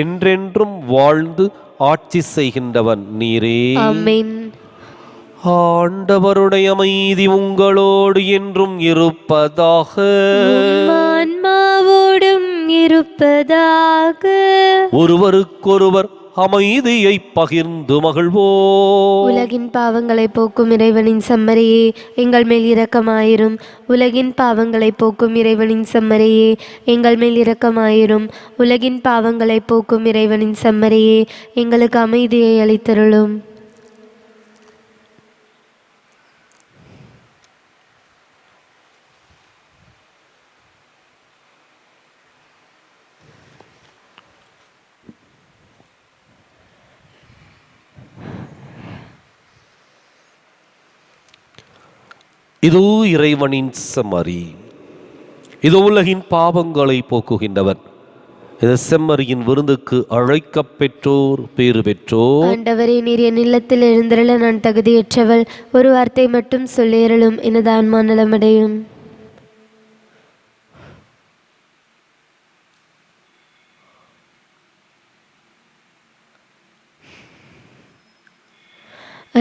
என்றென்றும் வாழ்ந்து ஆட்சி செய்கின்றவன் நீரே. ஆமென். ஆண்டவருடைய அமைதி உங்களோடு என்றும் இருப்பதாக. ஆன்மாவோடும் இருப்பதாக. ஒருவருக்கொருவர் அமைதியை பகிர்ந்து மகிழ்வோம். உலகின் பாவங்களை போக்கும் இறைவனின் செம்மறியே, எங்கள் மேல் இரக்கமாயிரும். உலகின் பாவங்களை போக்கும் இறைவனின் செம்மறியே, எங்கள் மேல் இரக்கமாயிரும். உலகின் பாவங்களை போக்கும் இறைவனின் செம்மறியே, எங்களுக்கு அமைதியை அளித்தருளும். இதோ இறைவனின் செம்மறி, இதோ உலகின் பாவங்களை போக்குகின்றவர். இந்த செம்மறியின் விருந்துக்கு அழைக்கப் பெற்றோர் பேறு பெற்றோர். ஆண்டவரே, நீர் என் இல்லத்தில் எழுந்தருள நான் தகுதியற்றவள். ஒரு வார்த்தை மட்டும் சொல்லியருளும், எனது ஆன்மா நலமடையும்.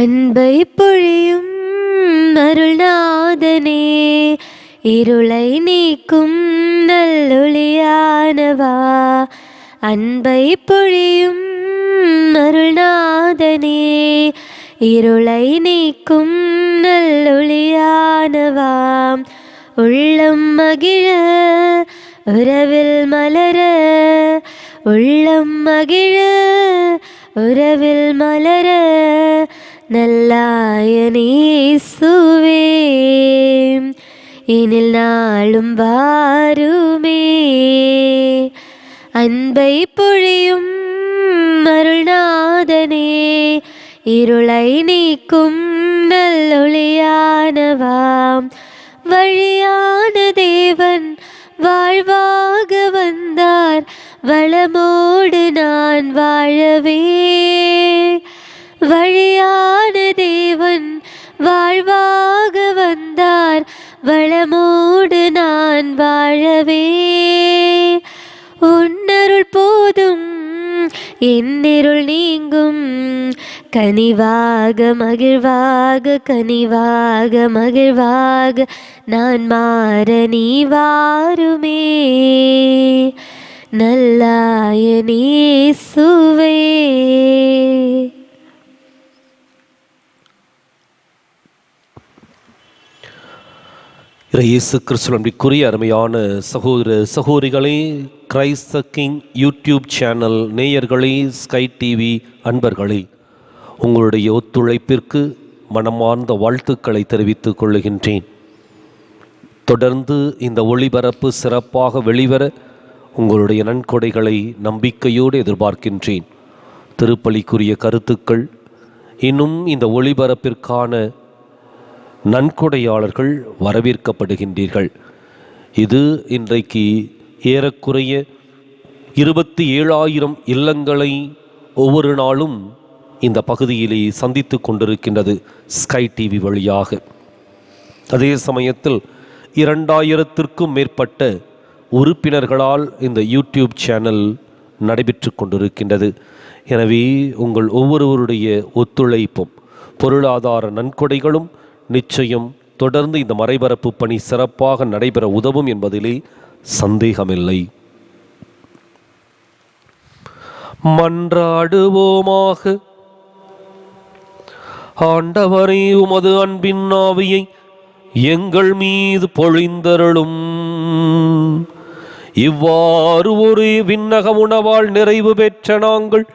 அன்பை பொழியும் அருள்நாதனே, இருளை நீக்கும் நல்லொளியானவா. அன்பை பொழியும் அருள்நாதனே, இருளை நீக்கும் நல்லொளியானவா. உள்ளம் மகிழ உறவில் மலர, உள்ளம் மகிழ உறவில் மலர, நல்லாயனேசுவே எனில் நாளும் வாருமே. அன்பை பொழியும் அருள்நாதனே, இருளை நீக்கும் நல்லொளியானவாம். வழியான தேவன் வாழ்வாக வந்தார், வளமோடு நான் வாழவே. வழியான தேவன் வாழ்வாக வந்தார், வளமோடு நான் வாழவே. உன்னருள் போதும் என்னிருள் நீங்கும், கனிவாக மகிழ்வாக கனிவாக மகிழ்வாக நான் மாற நீ வாருமே. நல்லாயனேசுவே. இயேசு கிறிஸ்துவிற்குரிய அருமையான சகோதர சகோதரிகளே, Christ the king YouTube channel நேயர்களே, ஸ்கை டிவி அன்பர்களே, உங்களுடைய ஒத்துழைப்பிற்கு மனமார்ந்த வாழ்த்துக்களை தெரிவித்துக் கொள்ளுகின்றேன். தொடர்ந்து இந்த ஒளிபரப்பு சிறப்பாக வெளிவர உங்களுடைய நன்கொடைகளை நம்பிக்கையோடு எதிர்பார்க்கின்றேன். திருப்பலிக்குரிய கருத்துக்கள், இன்னும் இந்த ஒளிபரப்பிற்கான நன்கொடையாளர்கள் வரவேற்கப்படுகின்றீர்கள். இது இன்றைக்கு ஏறக்குறைய 27,000 இல்லங்களை ஒவ்வொரு நாளும் இந்த பகுதியிலே சந்தித்து கொண்டிருக்கின்றது ஸ்கை டிவி வழியாக. அதே சமயத்தில் 2000த்திற்கும் மேற்பட்ட உறுப்பினர்களால் இந்த யூடியூப் சேனல் நடைபெற்று கொண்டிருக்கின்றது. எனவே உங்கள் ஒவ்வொருவருடைய ஒத்துழைப்பும் பொருளாதார நன்கொடைகளும் நிச்சயம் தொடர்ந்து இந்த மறைபரப்பு பணி சிறப்பாக நடைபெற உதவும் என்பதிலே சந்தேகமில்லை. மன்றாடுவோமாக. ஆண்டவரே, உமது அன்பின் ஆவியை எங்கள் மீது பொழிந்தருளும். இவ்வாறு ஒரே விண்ணக உணவால் நிறைவு பெற்ற நாங்கள்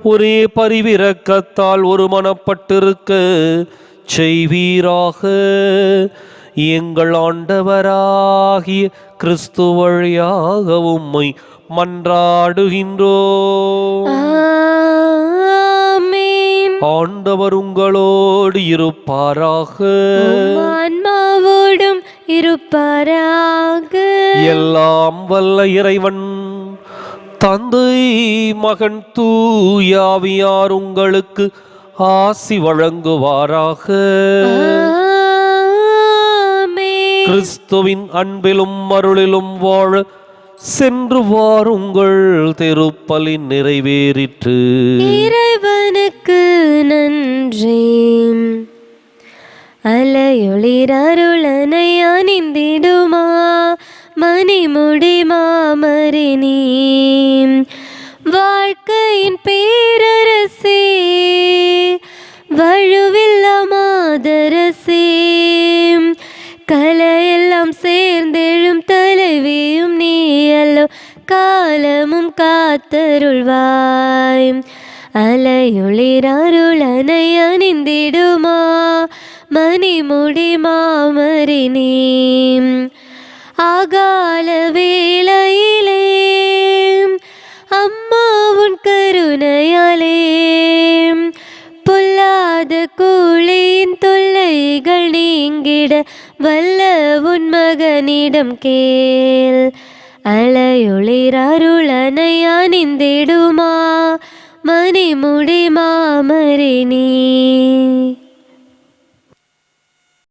ஒரே பரிவிரக்கத்தால் ஒரு மனப்பட்டிருக்க செய்வீராக. எங்கள் ஆண்டவராகிய கிறிஸ்து வழியாக உம்மை மன்றாடுகின்றோம். ஆமென். ஆண்டவர் உங்களோடு இருப்பாராக. ஆன்மாவோடும் இருப்பாராக. எல்லாம் வல்ல இறைவன் தந்தை, மகன், தூயாவியார் உங்களுக்கு ஆசி வழங்குவாராக. ஆமென். கிறிஸ்துவின் அன்பிலும் அருளிலும் வாழ சென்று வாருங்கள். திருப்பலின் நிறைவேறிற்று. இறைவனுக்கு நன்றி. அலையொளிர் அருளனை அணிந்திடுமா மணிமுடி மாமரினி. வாழ்க்கையின் பேரரசே, வழுவில்ல மாதரசே, கலையெல்லாம் சேர்ந்தெழும் தலைவியும் நீ அல்லோ, காலமும் காத்தருள்வாய். அலையொளிர் அருளனை அணிந்திடுமா மணிமுடி மாமரினி. ஆகால வேளையிலே அம்மா உன் கருணையாலே, பொல்லாத கூலியின் தொல்லைகள் நீங்கிட வல்ல உன் மகனிடம் கேள். அலையொளிர் அருளனை அணிந்திடுமா மணிமுடி மாமரினி.